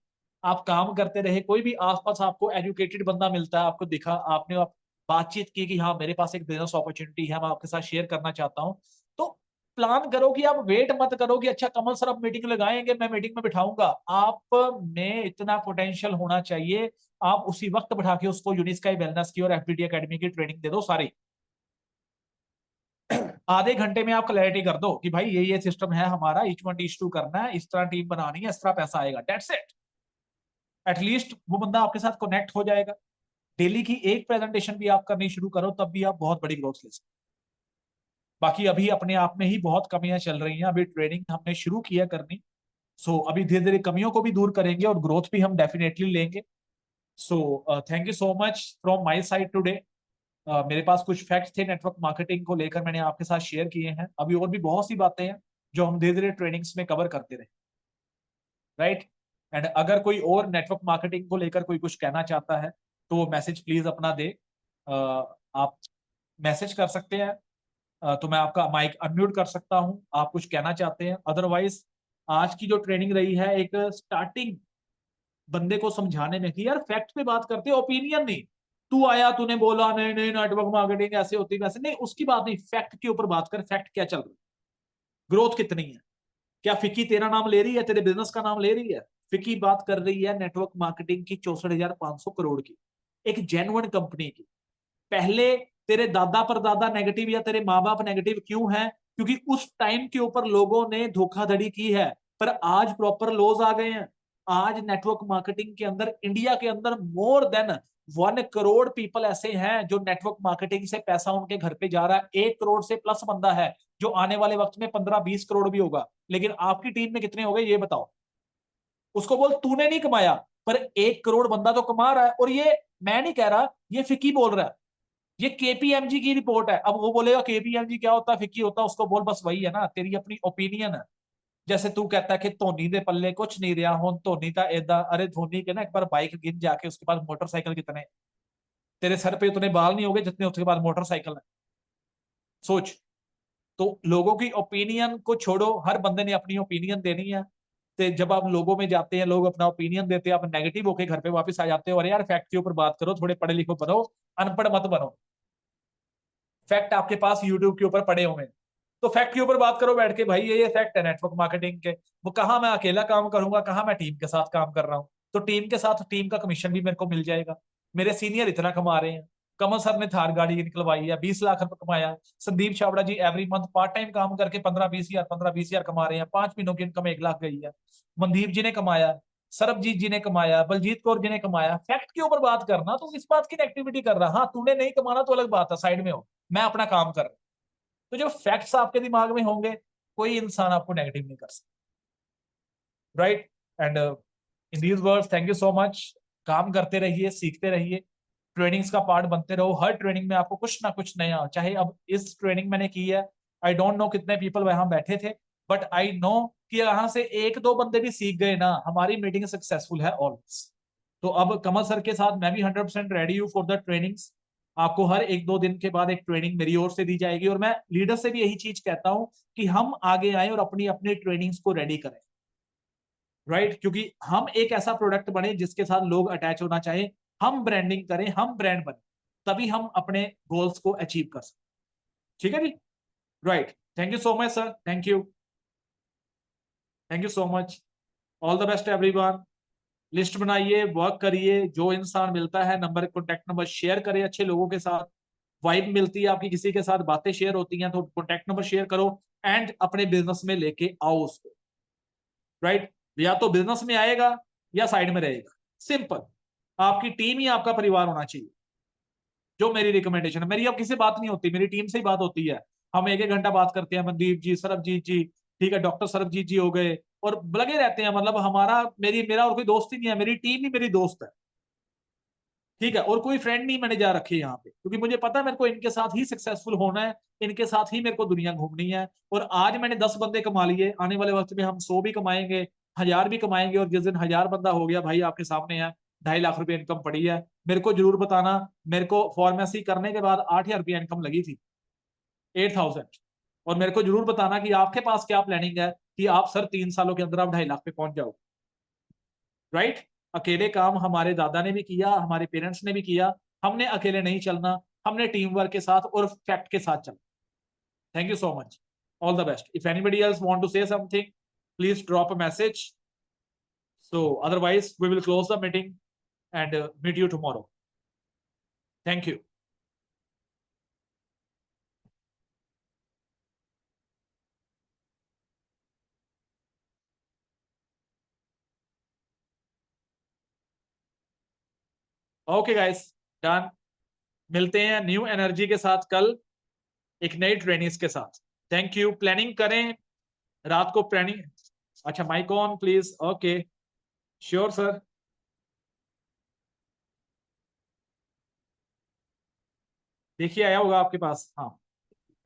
आप काम करते रहे, कोई भी आसपास आपको एजुकेटेड बंदा मिलता है, आपको दिखा, आपने बातचीत की कि हाँ मेरे पास एक बिजनेस अपॉर्चुनिटी है, मैं आपके साथ शेयर करना चाहता हूँ, तो प्लान करो कि आप वेट मत करो कि अच्छा कमल सर अब मीटिंग लगाएंगे, मैं मीटिंग में बिठाऊंगा। आप में इतना पोटेंशियल होना चाहिए, आप उसी वक्त बैठा के उसको यूनिस्काई वेलनेस की और एफबीडी एकेडमी की ट्रेनिंग दे दो सारी। आधे घंटे में आप क्लैरिटी कर दो कि भाई ये सिस्टम है हमारा, each 1 each 2 करना है, इस तरह टीम बनानी है, इस तरह पैसा आएगा, दैट्स इट। एटलीस्ट वो बंदा आपके साथ कनेक्ट हो जाएगा। डेली की एक प्रेजेंटेशन भी आप करनी शुरू करो, तब भी आप बहुत बड़ी ग्रोथ ले सकते। बाकी अभी अपने आप में ही बहुत कमियां चल रही हैं, अभी ट्रेनिंग हमने शुरू किया करनी। अभी धीरे धीरे कमियों को भी दूर करेंगे और ग्रोथ भी हम डेफिनेटली लेंगे। Thank you so much from my side today. मेरे पास कुछ फैक्ट्स थे नेटवर्क मार्केटिंग को लेकर, मैंने आपके साथ शेयर किए हैं। अभी और भी बहुत सी बातें हैं जो हम धीरे धीरे ट्रेनिंग्स में कवर करते रहे, राइट? एंड अगर कोई और नेटवर्क मार्केटिंग को लेकर कोई कुछ कहना चाहता है तो मैसेज प्लीज अपना दे। आप मैसेज कर सकते हैं, तो मैं आपका माइक अनम्यूट कर सकता हूं, आप कुछ कहना चाहते हैं। अदरवाइज आज की जो ट्रेनिंग रही है एक स्टार्टिंग बंदे को समझाने में कि यार फैक्ट पे बात करते, ओपिनियन नहीं। तू आया तूने बोला नहीं नहीं नेटवर्क मार्केटिंग ऐसे होती वैसे नहीं, उसकी बात नहीं, फैक्ट के ऊपर बात कर। फैक्ट क्या चल रहा है, ग्रोथ कितनी है, क्या फिक्की तेरा नाम ले रही है, तेरे बिजनेस का नाम ले रही है? फिक्की बात कर रही है नेटवर्क मार्केटिंग की 64,500 करोड़ की, एक जेन्युइन कंपनी की। पहले तेरे दादा परदादा नेगेटिव या तेरे माँ बाप नेगेटिव क्यों है? क्योंकि उस टाइम के ऊपर लोगों ने धोखाधड़ी की है। पर आज प्रॉपर लॉज आ गए हैं। आज नेटवर्क मार्केटिंग के अंदर, इंडिया के अंदर मोर देन 1 करोड़ पीपल ऐसे हैं जो नेटवर्क मार्केटिंग से पैसा उनके घर पे जा रहा है। 1 करोड़ से प्लस बंदा है जो आने वाले वक्त में 15-20 करोड़ भी होगा। लेकिन आपकी टीम में कितने हो गए ये बताओ? उसको बोल तूने नहीं कमाया, पर 1 करोड़ बंदा तो कमा रहा है। और ये मैं नहीं कह रहा, ये फिक्की बोल रहा है, ये केपीएमजी की रिपोर्ट है। अब वो बोलेगा केपीएमजी क्या होता है, फिक्की होता है, उसको बोल बस वही है ना, तेरी अपनी ओपिनियन है। जैसे तू कहता है कि धोनी दे पल्ले कुछ नहीं रहा हूं, धोनी का एदा, अरे धोनी के ना एक बार बाइक गिन जाके उसके पास मोटरसाइकिल कितने, तेरे सर पे उतने बाल नहीं होंगे जितने उसके पास मोटरसाइकिल है। सोच। तो लोगों की ओपिनियन को छोड़ो, हर बंदे ने अपनी ओपिनियन देनी है। तो जब आप लोगों में जाते हैं, लोग अपना ओपिनियन देते हैं, आप नेगेटिव होके घर पे वापस आ जाते हो। अरे यार फैक्ट के ऊपर बात करो, थोड़े पढ़े लिखो बनो, अनपढ़ मत बनो। फैक्ट आपके पास यूट्यूब के ऊपर पड़े हुए हैं, तो फैक्ट के ऊपर बात करो बैठ के, भाई ये फैक्ट है नेटवर्क मार्केटिंग के। वो कहाँ मैं अकेला काम करूंगा, कहाँ मैं टीम के साथ काम कर रहा हूँ। तो टीम के साथ टीम का कमीशन भी मेरे को मिल जाएगा। मेरे सीनियर इतना कमा रहे हैं, कमल सर ने थार गाड़ी निकलवाई है, 20 लाख रुपए कमाया। संदीप छाबड़ा जी एवरी मंथ पार्ट टाइम काम करके 15-20 हजार कमा रहे हैं, 5 महीनों की इनकम 1 लाख गई है। मनदीप जी ने कमाया, सरबजीत जी ने कमाया, बलजीत कौर जी ने कमाया। फैक्ट के ऊपर बात करना, तो इस बात की एक्टिविटी कर रहा। हाँ तूने नहीं कमाना तो अलग बात है, साइड में हो, मैं अपना काम कर रहा हूं। तो जो फैक्ट्स आपके दिमाग में होंगे, कोई इंसान आपको नेगेटिव नहीं कर सकता, right? And in these words thank you so much. काम करते रहिए, सीखते रहिए, ट्रेनिंग्स का पार्ट बनते रहो। हर ट्रेनिंग में आपको कुछ ना कुछ नया, चाहे अब इस ट्रेनिंग मैंने की है, आई डोंट नो कितने पीपल वहां बैठे थे, बट आई नो कि यहाँ से 1-2 बंदे भी सीख गए ना, हमारी मीटिंग सक्सेसफुल है ऑलवेज। तो अब कमल सर के साथ मैं भी 100% रेडी हूँ फॉर द ट्रेनिंग्स। आपको हर 1-2 दिन के बाद एक ट्रेनिंग मेरी ओर से दी जाएगी, और मैं लीडर से भी यही चीज कहता हूँ कि हम आगे आए और अपनी अपनी ट्रेनिंग्स को रेडी करें, राइट? क्योंकि हम एक ऐसा प्रोडक्ट बने जिसके साथ लोग अटैच होना चाहे, हम ब्रांडिंग करें, हम ब्रांड बने, तभी हम अपने गोल्स को अचीव कर सकते। ठीक है जी, right? Thank you so much sir, thank you, thank you so much. All the best everyone. List बनाइए, वर्क करिए, जो इंसान मिलता है नंबर, कॉन्टेक्ट नंबर शेयर करें अच्छे लोगों के साथ। वाइब मिलती है आपकी, किसी के साथ बातें शेयर होती हैं, तो कॉन्टेक्ट नंबर शेयर करो एंड अपने बिजनेस में लेके आओ उसको, राइट? या तो बिजनेस में आएगा या साइड में रहेगा, सिंपल। आपकी टीम ही आपका परिवार होना चाहिए। जो मेरी रिकमेंडेशन है, मेरी अब किसी से बात नहीं होती, मेरी टीम से ही बात होती है। हम 1-1 घंटा बात करते हैं, मनदीप जी, सरबजीत जी, ठीक है, डॉक्टर सरबजीत जी हो गए, और लगे रहते हैं। मतलब हमारा मेरा और कोई दोस्त ही नहीं है, मेरी टीम ही मेरी दोस्त है। ठीक है, और कोई फ्रेंड नहीं मैंने जा रखे यहाँ पे, क्योंकि मुझे पता है मेरे को इनके साथ ही सक्सेसफुल होना है, इनके साथ ही मेरे को दुनिया घूमनी है। और आज मैंने 10 बंदे कमा लिए, आने वाले वक्त में हम 100 भी कमाएंगे, 1000 भी कमाएंगे, और जिस दिन 1000 बंदा हो गया भाई, आपके सामने है 2.5 लाख रुपए इनकम पड़ी है, मेरे को जरूर बताना। मेरे को फार्मेसी करने के बाद 8,000 रुपया इनकम लगी थी, 8,000। और मेरे को जरूर बताना कि आपके पास क्या प्लानिंग है कि आप सर 3 सालों के अंदर आप 2.5 लाख पे पहुंच जाओ। राइट? अकेले काम हमारे दादा ने भी किया, हमारे पेरेंट्स ने भी किया, हमने अकेले नहीं चलना, हमने टीम वर्क के साथ और फैक्ट के साथ चलना। Thank you so much, all the best. If anybody else want to say something, please drop a message, so otherwise we will close the meeting and meet you tomorrow. Thank you. Okay guys, done. मिलते हैं new energy के साथ कल, एक नई trainings के साथ। Thank you. Planning करें रात को, प्लानिंग। अच्छा, mike on please. Okay, sure sir. देखिए आया होगा आपके पास। हाँ,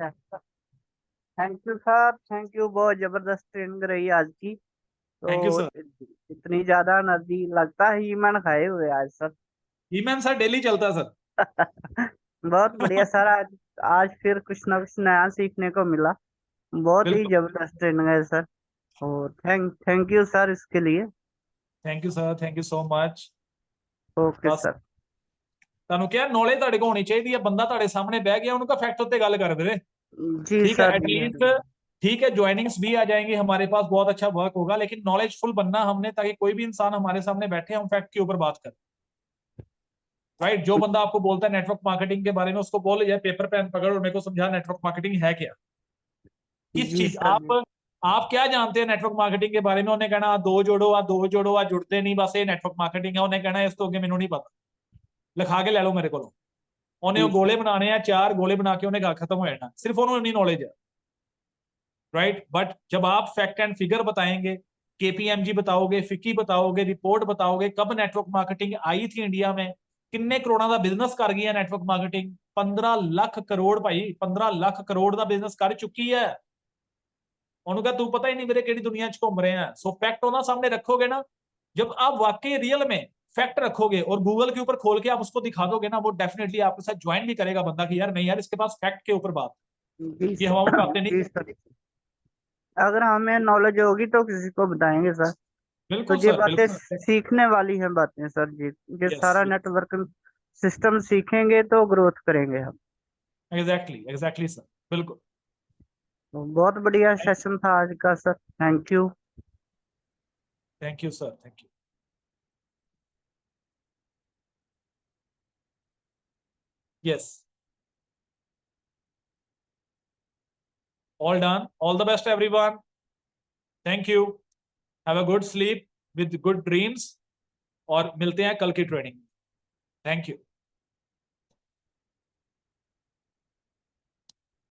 thank you sir, thank you. बहुत जबरदस्त ट्रेनिंग रही आज की। थैंक यू तो सर। इतनी ज्यादा एनर्जी लगता है ईमन खाए हुए आज सर। ईमैन सर डेली चलता है सर। बहुत बढ़िया सर। आज फिर कुछ ना कुछ नया सीखने को मिला। बहुत ही बिल्कुल। जबरदस्त ट्रेनिंग है सर। और थैंक यू सर इसके लिए। Thank you sir, thank you so much. Okay बस सर। ਤੁਹਾਨੂੰ ਕਿਹਾ ਨੌਲੇਜ ਤੁਹਾਡੇ ਕੋਲ ਹੋਣੀ ਚਾਹੀਦੀ ਹੈ, ਬੰਦਾ ਤੁਹਾਡੇ ਸਾਹਮਣੇ ਬਹਿ ਗਿਆ, ਉਹਨੂੰ ਕਾ फैक्ट ਉੱਤੇ ਗੱਲ कर ਵੀਰੇ। जी ठीक है, सर, जी एटलीस्ट ठीक है, ज्वाइनिंग्स भी आ जाएंगी हमारे पास, बहुत अच्छा वर्क होगा, लेकिन नॉलेजफुल बनना हमने, ताकि कोई भी इंसान हमारे सामने बैठे हम फैक्ट के ऊपर बात करें। राइट? जो बंदा आपको बोलता है नेटवर्क मार्केटिंग के बारे में, उसको बोल जाए पेपर पेन पकड़ और मेरे को समझा नेटवर्क मार्केटिंग है क्या। किस जी चीज सर। आप क्या जानते हैं नेटवर्क मार्केटिंग के बारे में? उन्हें कहना आ दो जोड़ो, आ दो जोड़ो, आ जुड़ते नहीं, बस ये नेटवर्क मार्केटिंग है। उन्हें कहना है इसको मैनू नहीं पता, लिखा के ले लो मेरे को। उन्हें जी वो सर। गोले बनाने हैं, 4 गोले बना के उन्हें खत्म हो जाना, सिर्फ उन्होंने नहीं नॉलेज है। राइट? बट जब आप फैक्ट एंड फिगर बताएंगे, केपीएमजी बताओगे, फिक्की बताओगे, रिपोर्ट बताओगे, कब नेटवर्क मार्केटिंग आई थी इंडिया में, किन्ने करोड़ा का बिजनेस कर गई है नेटवर्क मार्केटिंग, 15 लाख करोड़ भाई, 15 लाख करोड़ का बिजनेस कर चुकी है। उन्होंने कहा तू पता ही नहीं मेरे केड़ी दुनिया च घूम रहे हैं। सो फैक्ट होना सामने रखोगे ना, जब आप वाकई रियल में फैक्ट रखोगे और गूगल के ऊपर खोल के आप उसको दिखा दोगे ना, वो डेफिनेटली आपके साथ ज्वाइन भी करेगा बंदा कि यार नहीं यार, इसके पास फैक्ट के ऊपर बात, जी ये हवा में सर। बातें नहीं जी करते। सर। अगर हमें नॉलेज होगी तो किसी को बताएंगे सर। तो बिल्कुल ये सर, बातें बिल्कुल। सीखने वाली हैं बातें सर जी। ये यस, सारा नेटवर्क सिस्टम सीखेंगे तो ग्रोथ करेंगे हम। एग्जैक्टली एग्जैक्टली सर, बिल्कुल। तो बहुत बढ़िया सेशन था आज का sir. Thank you. Thank you sir, thank you. Yes, all done, all the best everyone. Thank you. Have a good sleep with good dreams, और मिलते हैं कल की ट्रेनिंग। Thank you.